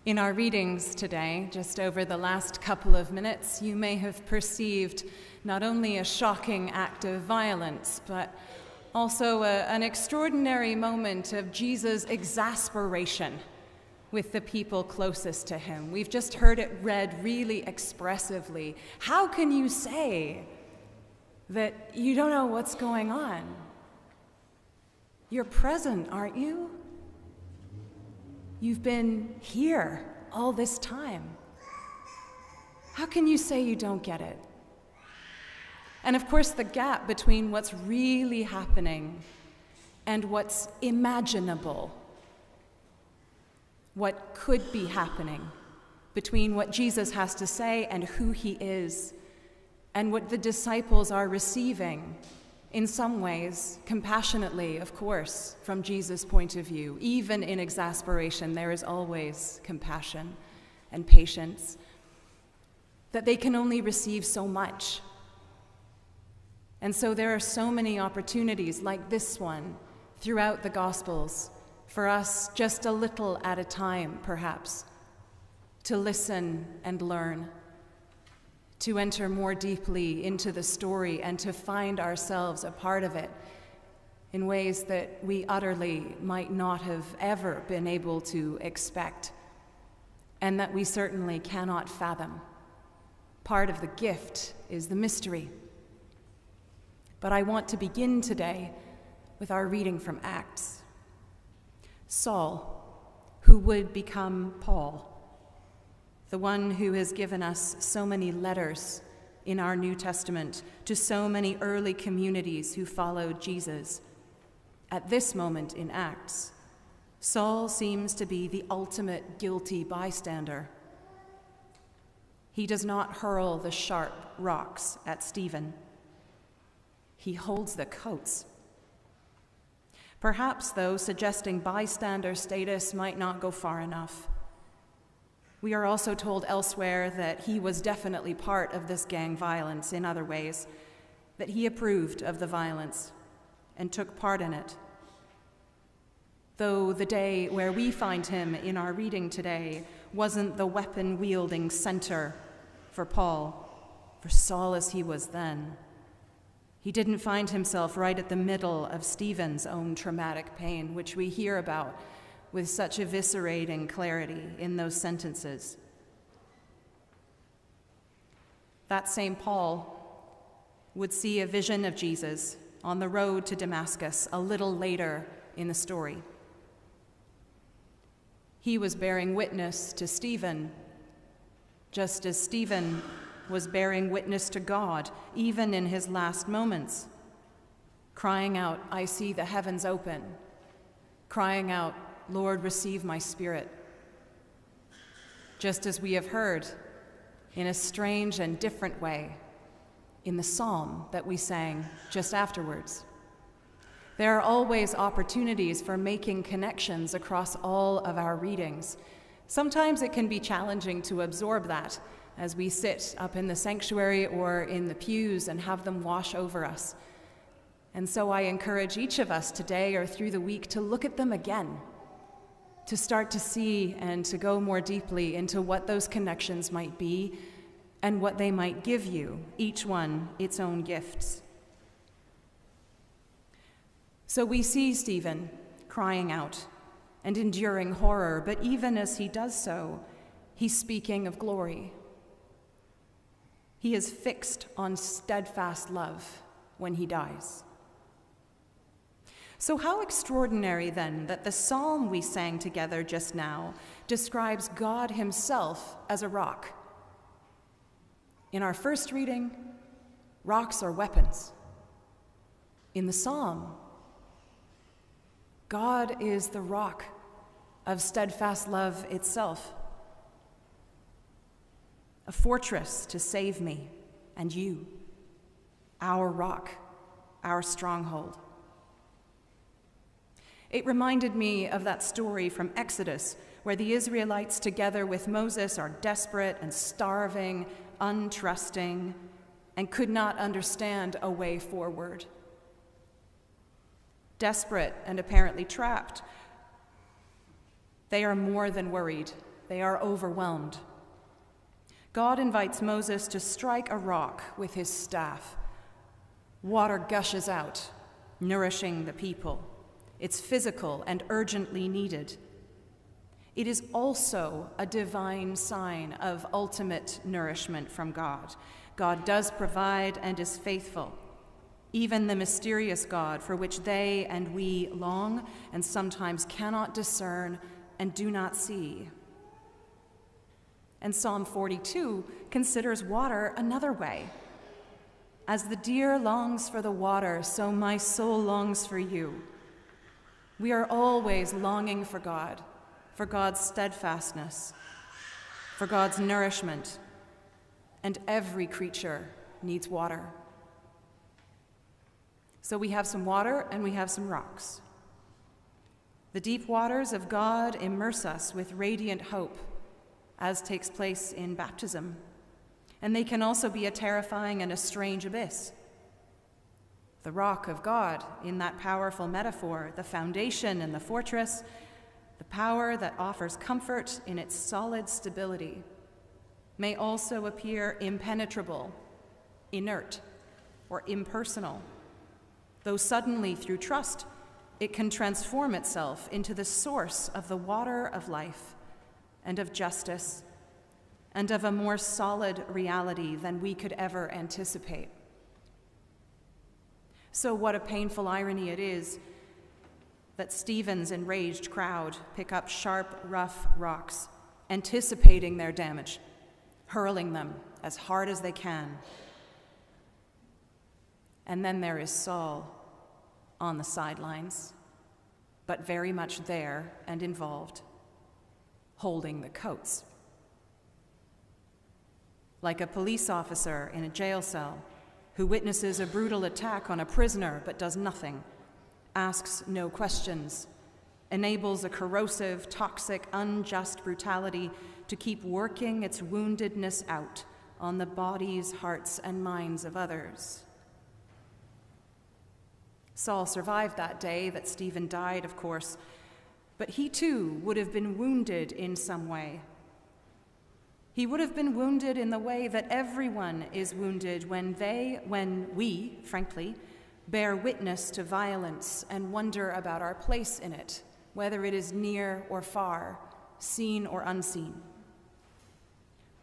In our readings today, just over the last couple of minutes, you may have perceived not only a shocking act of violence, but also an extraordinary moment of Jesus' exasperation with the people closest to him. We've just heard it read really expressively. How can you say that you don't know what's going on? You're present, aren't you? You've been here all this time. How can you say you don't get it? And of course, the gap between what's really happening and what's imaginable, what could be happening, between what Jesus has to say and who he is, and what the disciples are receiving, in some ways, compassionately, of course, from Jesus' point of view. Even in exasperation, there is always compassion and patience, that they can only receive so much. And so there are so many opportunities like this one throughout the Gospels for us, just a little at a time, perhaps, to listen and learn, to enter more deeply into the story and to find ourselves a part of it in ways that we utterly might not have ever been able to expect, and that we certainly cannot fathom. Part of the gift is the mystery. But I want to begin today with our reading from Acts. Saul, who would become Paul, the one who has given us so many letters in our New Testament to so many early communities who followed Jesus. At this moment in Acts, Saul seems to be the ultimate guilty bystander. He does not hurl the sharp rocks at Stephen. He holds the coats. Perhaps, though, suggesting bystander status might not go far enough. We are also told elsewhere that he was definitely part of this gang violence in other ways, that he approved of the violence and took part in it. Though the day where we find him in our reading today wasn't the weapon-wielding center for Paul, for Saul as he was then. He didn't find himself right at the middle of Stephen's own traumatic pain, which we hear about with such eviscerating clarity in those sentences. That same Paul would see a vision of Jesus on the road to Damascus a little later in the story. He was bearing witness to Stephen, just as Stephen was bearing witness to God, even in his last moments, crying out, "I see the heavens open," crying out, "Lord, receive my spirit." Just as we have heard in a strange and different way in the psalm that we sang just afterwards. There are always opportunities for making connections across all of our readings. Sometimes it can be challenging to absorb that as we sit up in the sanctuary or in the pews and have them wash over us. And so I encourage each of us today or through the week to look at them again, to start to see and to go more deeply into what those connections might be and what they might give you, each one its own gifts. So we see Stephen crying out and enduring horror, but even as he does so, he's speaking of glory. He is fixed on steadfast love when he dies. So how extraordinary, then, that the psalm we sang together just now describes God himself as a rock. In our first reading, rocks are weapons. In the psalm, God is the rock of steadfast love itself, a fortress to save me and you, our rock, our stronghold. It reminded me of that story from Exodus, where the Israelites, together with Moses, are desperate and starving, untrusting, and could not understand a way forward. Desperate and apparently trapped, they are more than worried they are overwhelmed. God invites Moses to strike a rock with his staff. Water gushes out, nourishing the people. It's physical and urgently needed. It is also a divine sign of ultimate nourishment from God. God does provide and is faithful, even the mysterious God for which they and we long and sometimes cannot discern and do not see. And Psalm 42 considers water another way. As the deer longs for the water, so my soul longs for you. We are always longing for God, for God's steadfastness, for God's nourishment, and every creature needs water. So we have some water and we have some rocks. The deep waters of God immerse us with radiant hope, as takes place in baptism, and they can also be a terrifying and a strange abyss. The rock of God, in that powerful metaphor, the foundation and the fortress, the power that offers comfort in its solid stability, may also appear impenetrable, inert, or impersonal, though suddenly, through trust, it can transform itself into the source of the water of life and of justice and of a more solid reality than we could ever anticipate. So what a painful irony it is that Stephen's enraged crowd pick up sharp, rough rocks, anticipating their damage, hurling them as hard as they can. And then there is Saul on the sidelines, but very much there and involved, holding the coats. Like a police officer in a jail cell who witnesses a brutal attack on a prisoner but does nothing, asks no questions, enables a corrosive, toxic, unjust brutality to keep working its woundedness out on the bodies, hearts, and minds of others. Saul survived that day that Stephen died, of course, but he too would have been wounded in some way. He would have been wounded in the way that everyone is wounded when we, frankly, bear witness to violence and wonder about our place in it, whether it is near or far, seen or unseen.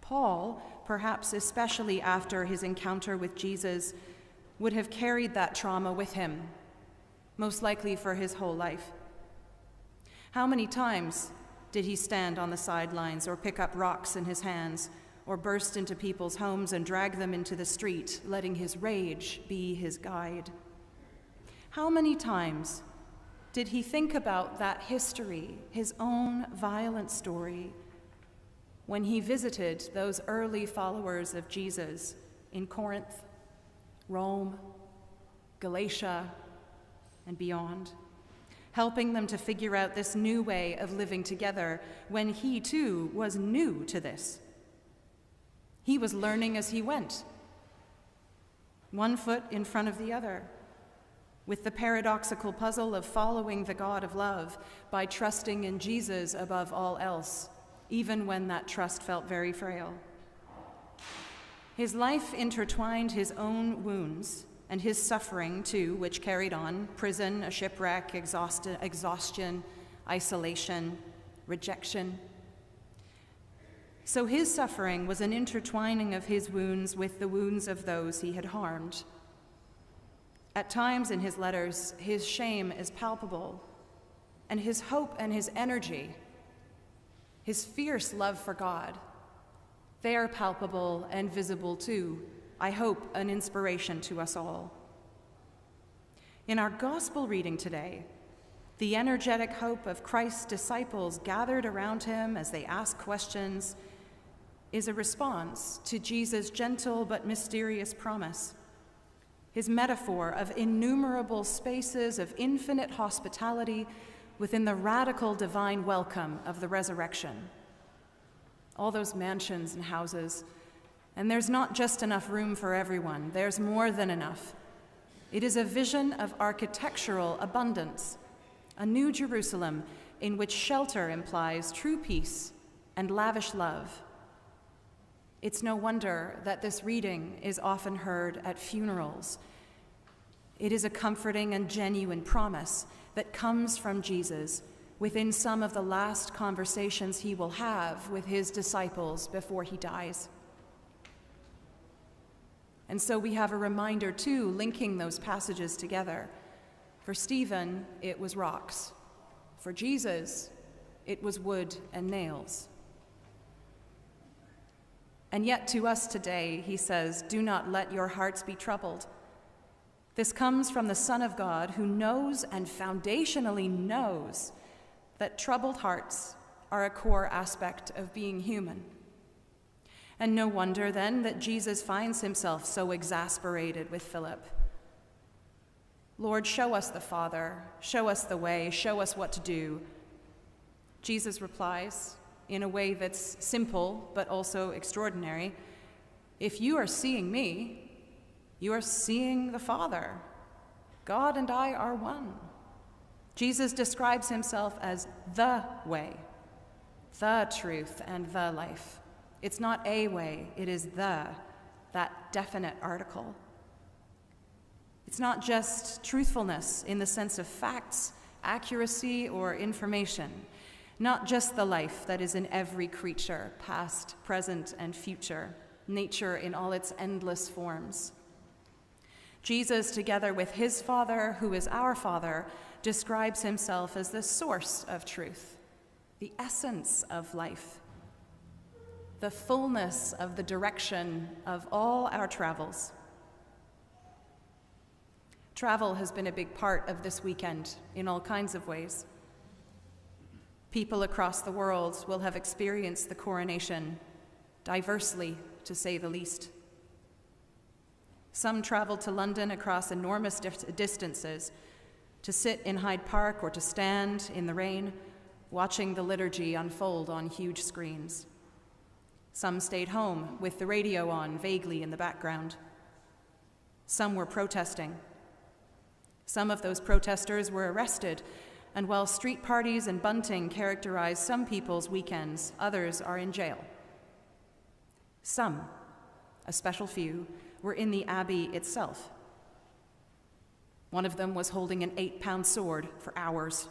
Paul, perhaps especially after his encounter with Jesus, would have carried that trauma with him, most likely for his whole life. How many times did he stand on the sidelines or pick up rocks in his hands or burst into people's homes and drag them into the street, letting his rage be his guide? How many times did he think about that history, his own violent story, when he visited those early followers of Jesus in Corinth, Rome, Galatia, and beyond, helping them to figure out this new way of living together when he too was new to this? He was learning as he went, one foot in front of the other, with the paradoxical puzzle of following the God of love by trusting in Jesus above all else, even when that trust felt very frail. His life intertwined his own wounds and his suffering too, which carried on: prison, a shipwreck, exhaustion, isolation, rejection. So his suffering was an intertwining of his wounds with the wounds of those he had harmed. At times in his letters, his shame is palpable, and his hope and his energy, his fierce love for God, they are palpable and visible too, I hope an inspiration to us all. In our gospel reading today, the energetic hope of Christ's disciples gathered around him as they ask questions is a response to Jesus' gentle but mysterious promise, his metaphor of innumerable spaces of infinite hospitality within the radical divine welcome of the resurrection. All those mansions and houses, and there's not just enough room for everyone, there's more than enough. It is a vision of architectural abundance, a new Jerusalem in which shelter implies true peace and lavish love. It's no wonder that this reading is often heard at funerals. It is a comforting and genuine promise that comes from Jesus within some of the last conversations he will have with his disciples before he dies. And so we have a reminder, too, linking those passages together. For Stephen, it was rocks. For Jesus, it was wood and nails. And yet to us today, he says, "Do not let your hearts be troubled." This comes from the Son of God, who knows and foundationally knows that troubled hearts are a core aspect of being human. And no wonder then that Jesus finds himself so exasperated with Philip. "Lord, show us the Father, show us the way, show us what to do." Jesus replies in a way that's simple but also extraordinary, "If you are seeing me, you are seeing the Father. God and I are one." Jesus describes himself as the way, the truth, and the life. It's not a way, it is the, that definite article. It's not just truthfulness in the sense of facts, accuracy, or information, not just the life that is in every creature, past, present, and future, nature in all its endless forms. Jesus, together with his Father, who is our Father, describes himself as the source of truth, the essence of life, the fullness of the direction of all our travels. Travel has been a big part of this weekend in all kinds of ways. People across the world will have experienced the coronation diversely, to say the least. Some traveled to London across enormous distances to sit in Hyde Park or to stand in the rain, watching the liturgy unfold on huge screens. Some stayed home with the radio on vaguely in the background. Some were protesting. Some of those protesters were arrested, and while street parties and bunting characterize some people's weekends, others are in jail. Some, a special few, were in the Abbey itself. One of them was holding an 8-pound sword for hours.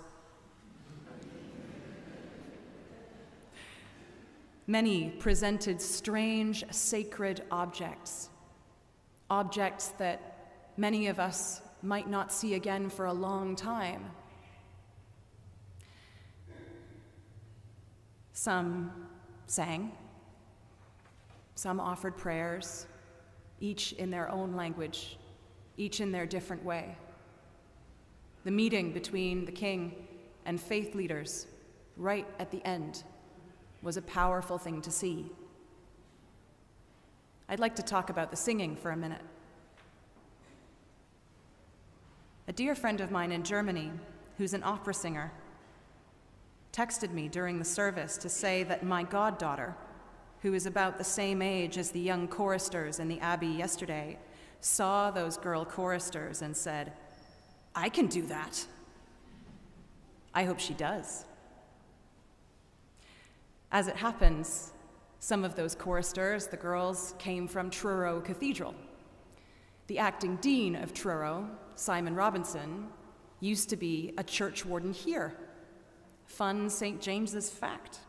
Many presented strange, sacred objects, objects that many of us might not see again for a long time. Some sang, some offered prayers, each in their own language, each in their different way. The meeting between the king and faith leaders right at the end was a powerful thing to see. I'd like to talk about the singing for a minute. A dear friend of mine in Germany, who's an opera singer, texted me during the service to say that my goddaughter, who is about the same age as the young choristers in the Abbey yesterday, saw those girl choristers and said, "I can do that." I hope she does. As it happens, some of those choristers, the girls, came from Truro Cathedral. The acting dean of Truro, Simon Robinson, used to be a church warden here. Fun St. James's fact.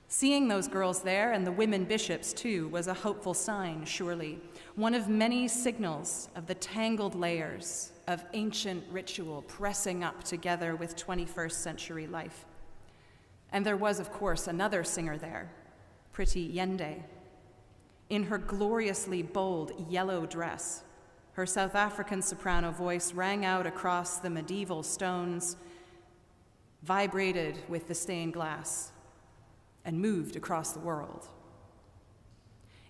Seeing those girls there, and the women bishops too, was a hopeful sign, surely. One of many signals of the tangled layers of ancient ritual pressing up together with 21st century life. And there was, of course, another singer there, Priti Yende. In her gloriously bold yellow dress, her South African soprano voice rang out across the medieval stones, vibrated with the stained glass, and moved across the world.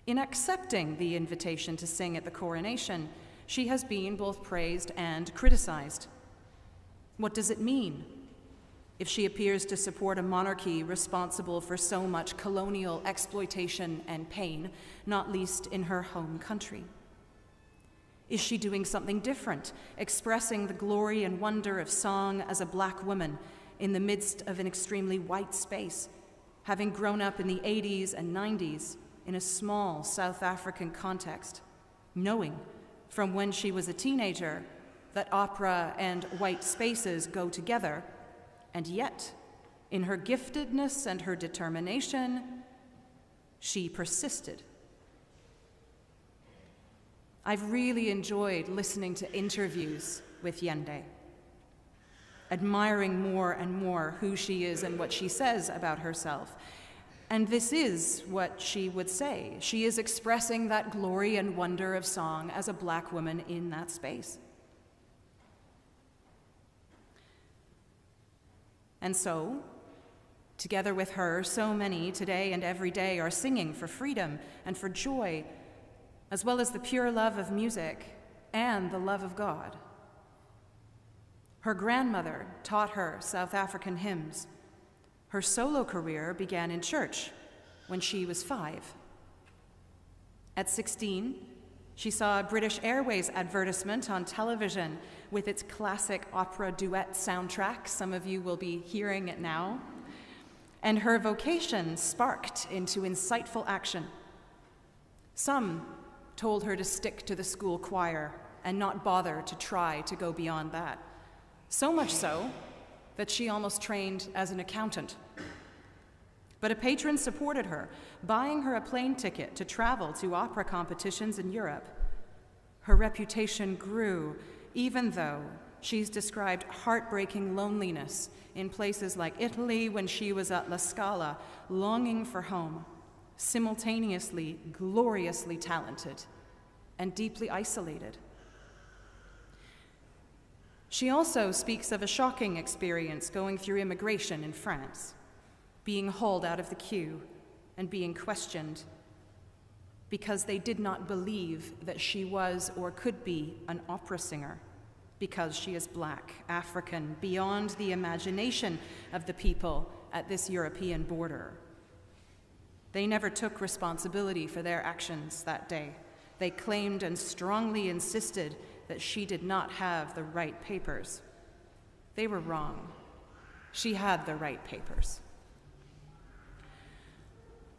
In accepting the invitation to sing at the coronation, she has been both praised and criticized. What does it mean if she appears to support a monarchy responsible for so much colonial exploitation and pain, not least in her home country? Is she doing something different, expressing the glory and wonder of song as a black woman, in the midst of an extremely white space, having grown up in the 80s and 90s in a small South African context, knowing from when she was a teenager that opera and white spaces go together, and yet, in her giftedness and her determination, she persisted. I've really enjoyed listening to interviews with Yende, admiring more and more who she is and what she says about herself. And this is what she would say. She is expressing that glory and wonder of song as a Black woman in that space. And so, together with her, so many today and every day are singing for freedom and for joy, as well as the pure love of music and the love of God. Her grandmother taught her South African hymns. Her solo career began in church when she was 5. At 16, she saw a British Airways advertisement on television with its classic opera duet soundtrack. Some of you will be hearing it now. And her vocation sparked into insightful action. Some told her to stick to the school choir and not bother to try to go beyond that. So much so that she almost trained as an accountant. But a patron supported her, buying her a plane ticket to travel to opera competitions in Europe. Her reputation grew, even though she's described heartbreaking loneliness in places like Italy when she was at La Scala, longing for home, simultaneously gloriously talented and deeply isolated. She also speaks of a shocking experience going through immigration in France, being hauled out of the queue and being questioned because they did not believe that she was or could be an opera singer because she is Black, African, beyond the imagination of the people at this European border. They never took responsibility for their actions that day. They claimed and strongly insisted that she did not have the right papers. They were wrong. She had the right papers.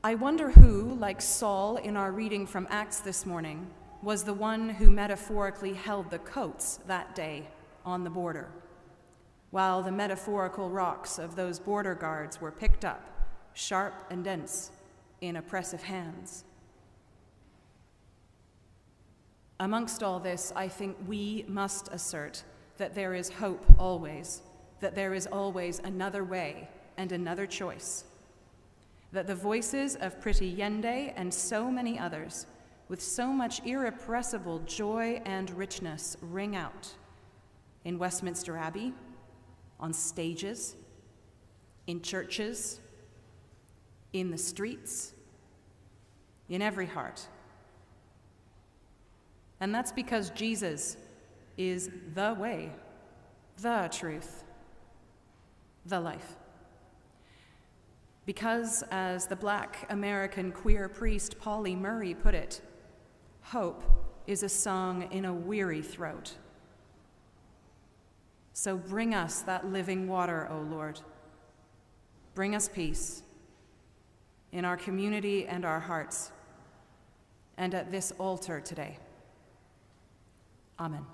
I wonder who, like Saul in our reading from Acts this morning, was the one who metaphorically held the coats that day on the border, while the metaphorical rocks of those border guards were picked up, sharp and dense, in oppressive hands. Amongst all this, I think we must assert that there is hope always, that there is always another way and another choice, that the voices of Priti Yende and so many others, with so much irrepressible joy and richness, ring out in Westminster Abbey, on stages, in churches, in the streets, in every heart. And that's because Jesus is the way, the truth, the life. Because, as the Black American queer priest Polly Murray put it, hope is a song in a weary throat. So bring us that living water, O Lord. Bring us peace in our community and our hearts, and at this altar today. Amen.